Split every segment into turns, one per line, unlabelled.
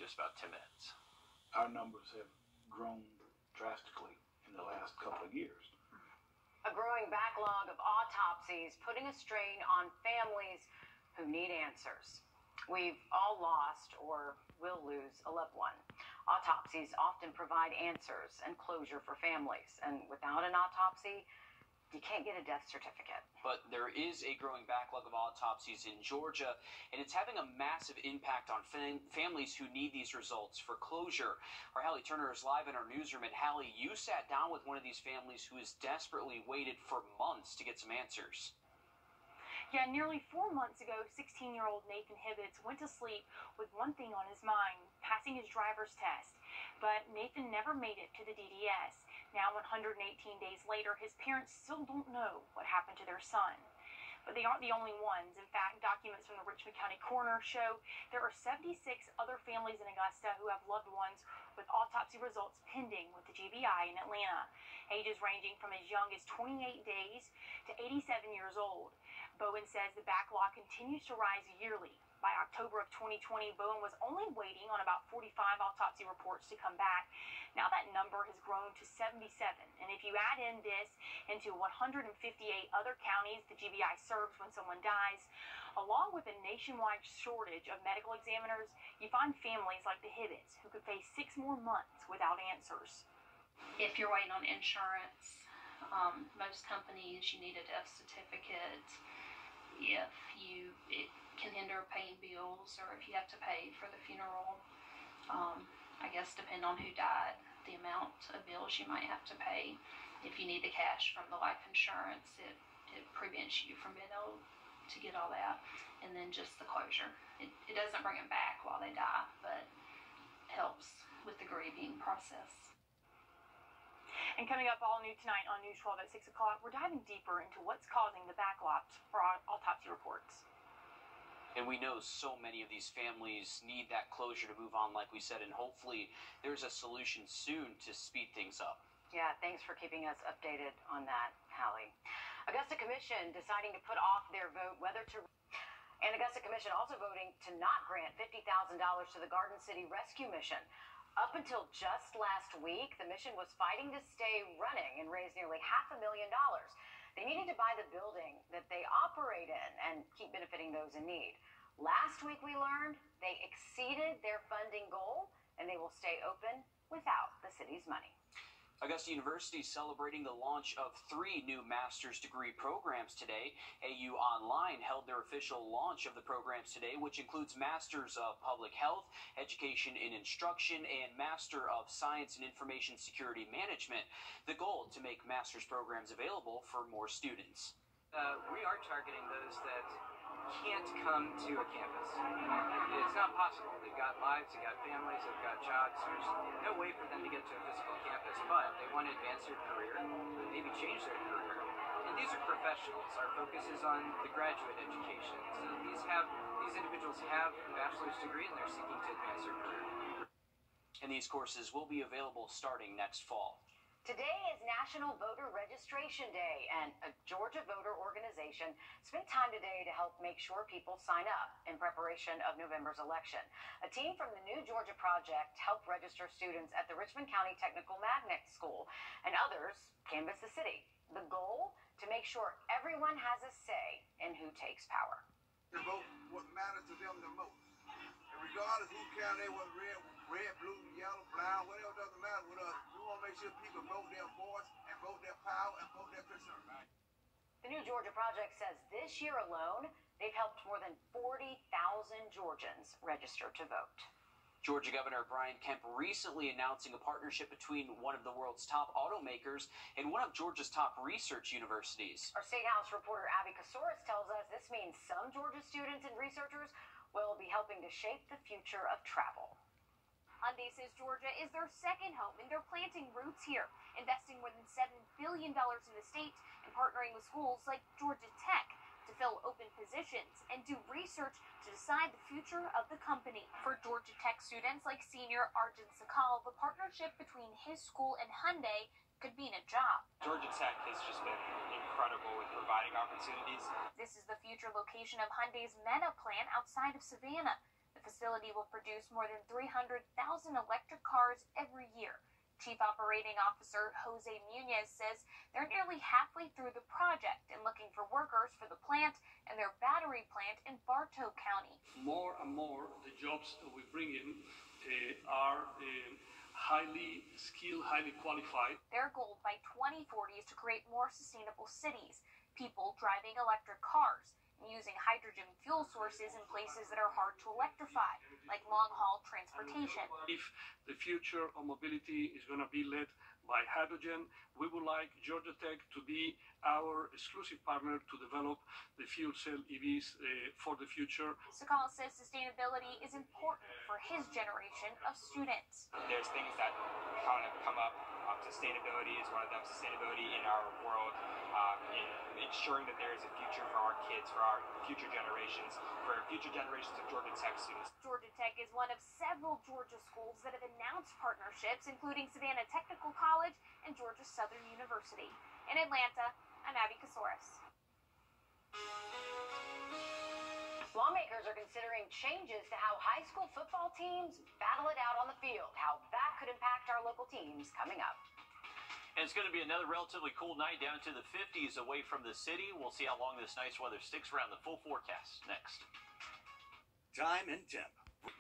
just about 10 minutes.
Our numbers have grown drastically in the last couple of years.
A growing backlog of autopsies putting a strain on families who need answers. We've all lost or will lose a loved one. Autopsies often provide answers and closure for families, and without an autopsy, you can't get a death certificate.
But there is a growing backlog of autopsies in Georgia, and it's having a massive impact on families who need these results for closure. Our Hallie Turner is live in our newsroom. And Hallie, you sat down with one of these families who has desperately waited for months to get some answers.
Yeah, nearly 4 months ago, 16-year-old Nathan Hibbets went to sleep with one thing on his mind, passing his driver's test. But Nathan never made it to the DDS. Now, 118 days later, his parents still don't know what happened to their son. But they aren't the only ones. In fact, documents from the Richmond County Coroner show there are 76 other families in Augusta who have loved ones with autopsy results pending with the GBI in Atlanta, ages ranging from as young as 28 days to 87 years old. Bowen says the backlog continues to rise yearly. By October of 2020, Bowen was only waiting on about 45 autopsy reports to come back. Now that number has grown to 77. And if you add in this into 158 other counties the GBI serves when someone dies, along with a nationwide shortage of medical examiners, you find families like the Hibbets who could face 6 more months without answers.
If you're waiting on insurance, most companies, you need a death certificate. It can hinder paying bills, or if you have to pay for the funeral. I guess depending on who died, the amount of bills you might have to pay. If you need the cash from the life insurance, it prevents you from being able to get all that. And then just the closure. It doesn't bring them back while they die, but helps with the grieving process.
And coming up all new tonight on News 12 at 6 o'clock, we're diving deeper into what's causing the backlogs for autopsy reports.
And we know so many of these families need that closure to move on, like we said, and hopefully there's a solution soon to speed things up.
Yeah, thanks for keeping us updated on that, Hallie. Augusta Commission deciding to put off their vote whether to... And Augusta Commission also voting to not grant $50,000 to the Garden City Rescue Mission. Up until just last week, the mission was fighting to stay running and raise nearly $500,000. They needed to buy the building that they operate in and keep benefiting those in need. Last week, we learned they exceeded their funding goal, and they will stay open without the city's money.
Augusta University is celebrating the launch of 3 new master's degree programs today. AU Online held their official launch of the programs today, which includes Masters of Public Health, Education in Instruction, and Master of Science and Information Security Management. The goal to make master's programs available for more students.
We are targeting those that can't come to a campus. It's not possible. They've got lives, they've got families, they've got jobs. There's no way for them to get to a physical campus, but they want to advance their career, maybe change their career. And these are professionals. Our focus is on the graduate education. So these individuals have a bachelor's degree and they're seeking to advance their career.
And these courses will be available starting next fall.
Today is National Voter Registration Day, and a Georgia voter organization spent time today to help make sure people sign up in preparation of November's election. A team from the New Georgia Project helped register students at the Richmond County Technical Magnet School, and others canvass the city. The goal? To make sure everyone has a say in who takes power.
To vote what matters to them the most. And regardless who county, whether red, blue, yellow, brown, whatever, doesn't matter with us. We want to make sure people vote their voice and vote their power and vote their concern.
The New Georgia Project says this year alone, they've helped more than 40,000 Georgians register to vote.
Georgia Governor Brian Kemp recently announcing a partnership between one of the world's top automakers and one of Georgia's top research universities.
Our State House reporter Abby Kasouris tells us this means some Georgia students and researchers will be helping to shape the future of travel.
Hyundai says Georgia is their second home, and they're planting roots here, investing more than $7 billion in the state and partnering with schools like Georgia Tech to fill open positions and do research to decide the future of the company. For Georgia Tech students like senior Arjun Sakal, the partnership between his school and Hyundai could mean a job.
Georgia Tech has just been incredible with providing opportunities.
This is the future location of Hyundai's Meta plant outside of Savannah. The facility will produce more than 300,000 electric cars every year. Chief Operating Officer Jose Munoz says they're nearly halfway through the project and looking for workers for the plant and their battery plant in Bartow County.
More and more the jobs that we bring in are highly skilled, highly qualified.
Their goal by 2040 is to create more sustainable cities, people driving electric cars, and using hydrogen fuel sources in places that are hard to electrify, like long-haul transportation.
If the future of mobility is going to be led by hydrogen, we would like Georgia Tech to be our exclusive partner to develop the fuel cell EVs for the future.
Sakal says sustainability is important for his generation of students.
There's things that kind of come up. Sustainability is one of them. Sustainability in our world, in ensuring that there is a future for our kids, for our future generations of Georgia Tech students.
Georgia Tech is one of several Georgia schools that have announced partnerships, including Savannah Technical College and Georgia Southern University. In Atlanta, I'm Abby Kasoris.
Lawmakers are considering changes to how high school football teams battle it out on the field. How that could impact our local teams coming up.
And it's going to be another relatively cool night down to the 50s away from the city. We'll see how long this nice weather sticks around. The full forecast next.
Time and temp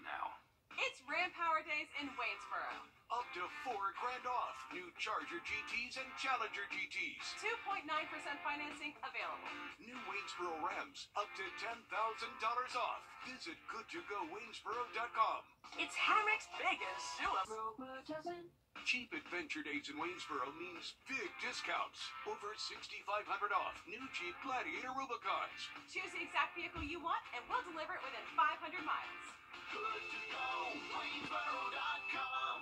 now.
It's Ram Power Days in Waynesboro.
Up to $4,000 off new Charger GTs and Challenger GTs.
2.9% financing available.
New Waynesboro Rams up to $10,000 off. Visit goodtogowaynesboro.com.
It's Hammock's biggest Zilla.
Cheap Adventure Days in Waynesboro means big discounts. Over $6,500 off new Jeep Gladiator Rubicons.
Choose the exact vehicle you want and we'll deliver it within 500 miles.
goodtogowaynesboro.com.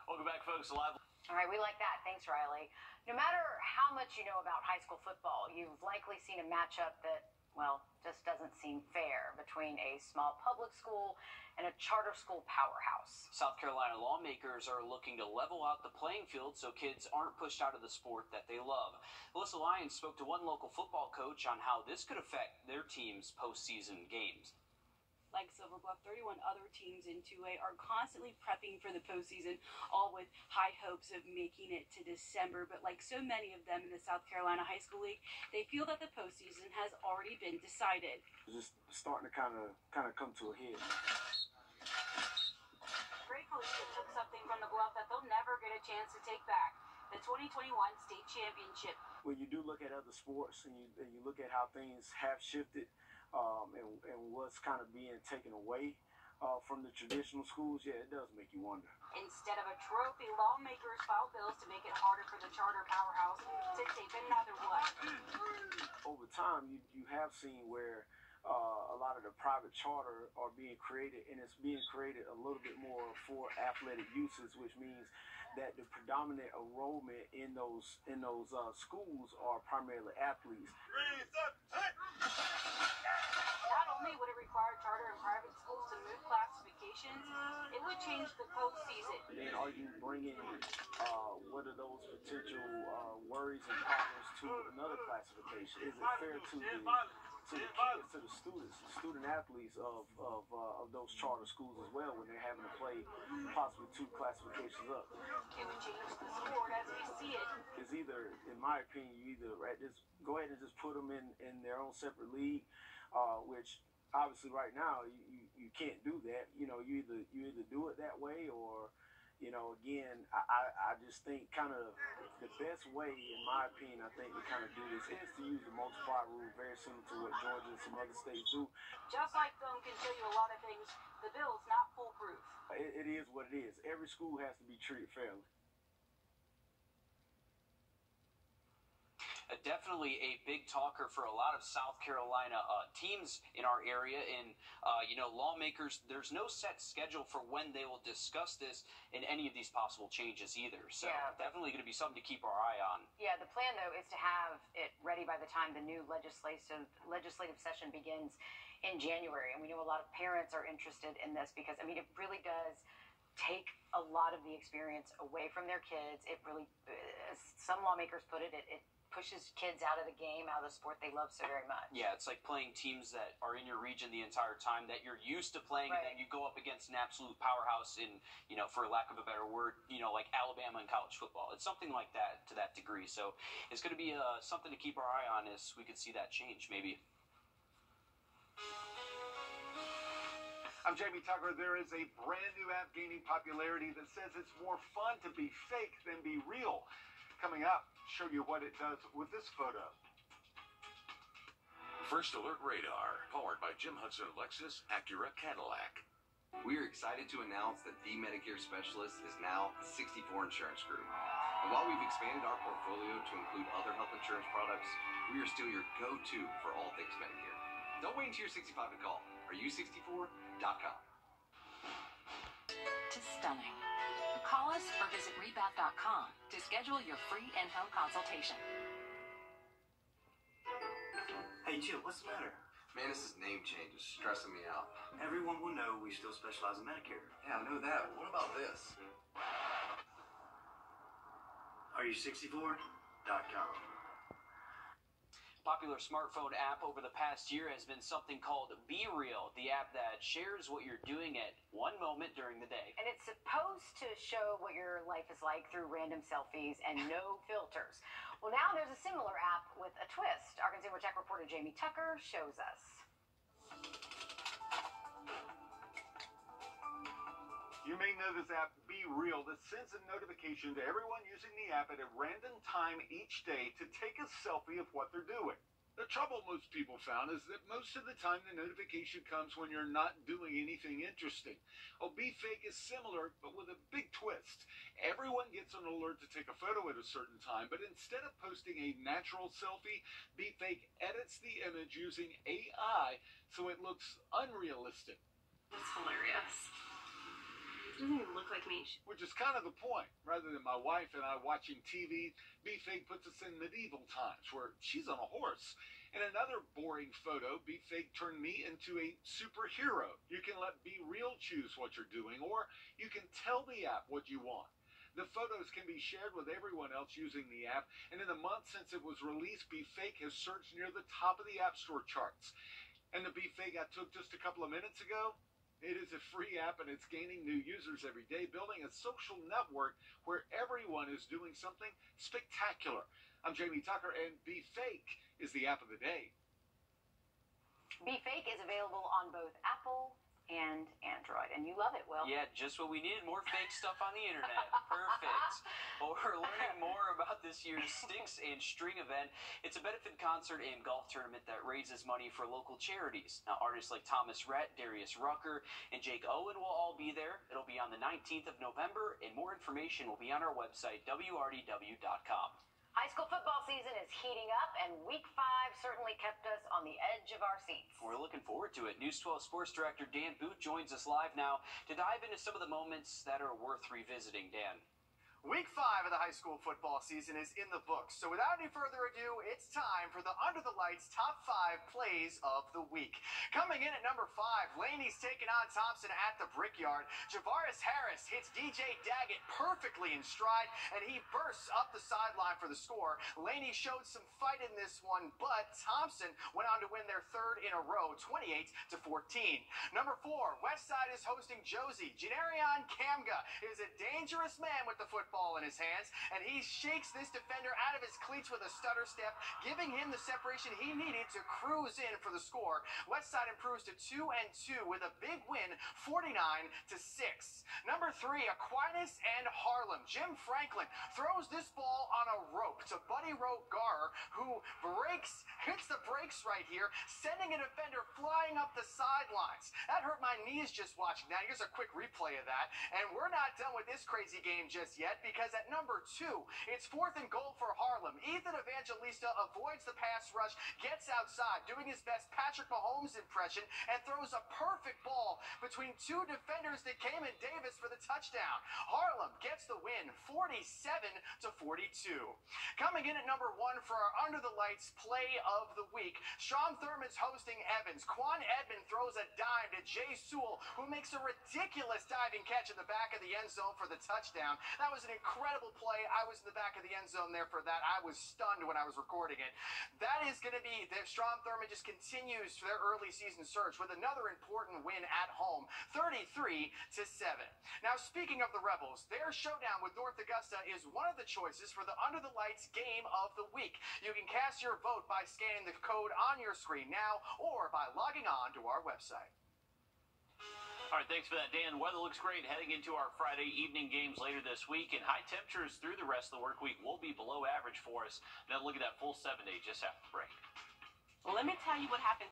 Welcome back, folks. Live.
All right, we like that. Thanks, Riley. No matter how much you know about high school football, you've likely seen a matchup that, well, just doesn't seem fair between a small public school and a charter school powerhouse.
South Carolina lawmakers are looking to level out the playing field so kids aren't pushed out of the sport that they love. Alyssa Lyons spoke to one local football coach on how this could affect their team's postseason games.
Like Silver Bluff, 31 other teams in 2A are constantly prepping for the postseason, all with high hopes of making it to December. But like so many of them in the South Carolina High School League, they feel that the postseason has already been decided.
It's just starting to kind of come to a head.
Great Collegiate took something from the Bluff that they'll never get a chance to take back. The 2021 state championship.
When you do look at other sports and you look at how things have shifted, and what's kind of being taken away from the traditional schools, yeah, it does make you wonder.
Instead of a trophy, lawmakers filed bills to make it harder for the charter powerhouse to take another one.
Over time, you have seen where a lot of the private charter are being created, and it's being created a little bit more for athletic uses, which means that the predominant enrollment in those schools are primarily athletes.
Not only would it require charter and private schools to move classifications, it would change the postseason.
Then are you bringing what are those potential worries and problems to another classification? Is it fair to the kids, to the students, the student athletes of those charter schools as well when they're having to play possibly two classifications up?
It would change the sport as we see it.
It's either, in my opinion, you either just go ahead and just put them in their own separate league, which obviously right now you can't do that. You either do it that way or, again, I just think kind of the best way, in my opinion, I think to kind of do this is to use the multiply rule, very similar to what Georgia and some other states do.
Just like film can show you a lot of things, the bill is not foolproof.
It is what it is. Every school has to be treated fairly.
Definitely a big talker for a lot of South Carolina teams in our area. And, lawmakers, there's no set schedule for when they will discuss this in any of these possible changes either. So definitely going to be something to keep our eye on.
Yeah, the plan, though, is to have it ready by the time the new legislative session begins in January. And we know a lot of parents are interested in this because, it really does take a lot of the experience away from their kids. It really, as some lawmakers put it, it pushes kids out of the game, out of the sport they love so very much.
Yeah, it's like playing teams that are in your region the entire time that you're used to playing,
Right.
and then you go up against an absolute powerhouse in, for lack of a better word, like Alabama in college football. It's something like that to that degree. So it's going to be something to keep our eye on as we could see that change, maybe.
I'm Jamie Tucker. There is a brand new app gaining popularity that says it's more fun to be fake than be real. Coming up, show you what it does with this photo.
First Alert Radar, powered by Jim Hudson Lexus Acura Cadillac.
We are excited to announce that the Medicare Specialist is now the 64 Insurance Group. And while we've expanded our portfolio to include other health insurance products, we are still your go-to for all things Medicare. Don't wait until you're 65 to call. Are-you64.com.
To stunning. Call us or visit rebath.com to schedule your free in-home consultation.
Hey, Jill, what's the matter?
Man, this name change is stressing me out.
Everyone will know we still specialize in Medicare.
Yeah, I know that, but what about this?
Are-you64.com.
Popular smartphone app over the past year has been something called Be Real, the app that shares what you're doing at one moment during the day.
And it's supposed to show what your life is like through random selfies and no filters. Well, now there's a similar app with a twist. Our Consumer Tech reporter Jamie Tucker shows us.
You may know this app, Be Real, that sends a notification to everyone using the app at a random time each day to take a selfie of what they're doing.
The trouble most people found is that most of the time the notification comes when you're not doing anything interesting. Oh, Be Fake is similar, but with a big twist. Everyone gets an alert to take a photo at a certain time, but instead of posting a natural selfie, Be Fake edits the image using AI so it looks unrealistic.
That's hilarious. It doesn't even look like me.
Which is kind of the point. Rather than my wife and I watching TV, Be Fake puts us in medieval times where she's on a horse. In another boring photo, Be Fake turned me into a superhero. You can let Be Real choose what you're doing, or you can tell the app what you want. The photos can be shared with everyone else using the app, and in the month since it was released, Be Fake has surged near the top of the App Store charts. And the Be Fake I took just a couple of minutes ago, it is a free app and it's gaining new users every day, building a social network where everyone is doing something spectacular. I'm Jamie Tucker, and Be Fake is the app of the day.
Be Fake is available on both Apple and Android, and you love it, Will.
Yeah, just what we needed, more fake stuff on the internet. Perfect. Well, we're learning more about this year's Sticks and String event. It's a benefit concert and golf tournament that raises money for local charities. Now, artists like Thomas Rhett, Darius Rucker, and Jake Owen will all be there. It'll be on the 19th of November, and more information will be on our website, wrdw.com.
High school football season is heating up, and Week 5 certainly kept us on the edge of our seats.
We're looking forward to it. News 12 Sports Director Dan Booth joins us live now to dive into some of the moments that are worth revisiting. Dan.
Week 5 of the high school football season is in the books. So without any further ado, it's time for the Under the Lights Top 5 Plays of the Week. Coming in at number 5, Laney's taking on Thompson at the Brickyard. Javaris Harris hits DJ Daggett perfectly in stride, and he bursts up the sideline for the score. Laney showed some fight in this one, but Thompson went on to win their third in a row, 28-14. Number 4, Westside is hosting Josie. Janarion Kamga is a dangerous man with the football in his hands, and he shakes this defender out of his cleats with a stutter step, giving him the separation he needed to cruise in for the score. Westside improves to 2-2 with a big win, 49-6. Number 3, Aquinas and Harlem. Jim Franklin throws this ball on a rope to Buddy Rogarer, who hits the brakes right here, sending a defender flying up the sidelines. That hurt my knees just watching that. Here's a quick replay of that. And we're not done with this crazy game just yet, because at number 2, it's 4th and goal for Harlem. Ethan Evangelista avoids the pass rush, gets outside, doing his best Patrick Mahomes impression, and throws a perfect ball between 2 defenders that came in Davis for the touchdown. Harlem gets the win, 47-42. Coming in at number 1 for our Under the Lights Play of the Week, Strom Thurmond's hosting Evans. Quan Edmond throws a dime to Jay Sewell, who makes a ridiculous diving catch in the back of the end zone for the touchdown. That was an an incredible play. I was in the back of the end zone there for that. I was stunned when I was recording it. That is going to be, the Strom Thurmond just continues their early season surge with another important win at home, 33-7. Now, speaking of the Rebels, their showdown with North Augusta is one of the choices for the Under the Lights game of the week. You can cast your vote by scanning the code on your screen now or by logging on to our website.
All right, thanks for that, Dan. Weather looks great heading into our Friday evening games later this week, and high temperatures through the rest of the work week will be below average for us. Now look at that full 7 day just after the break.
Well, let me tell you what happened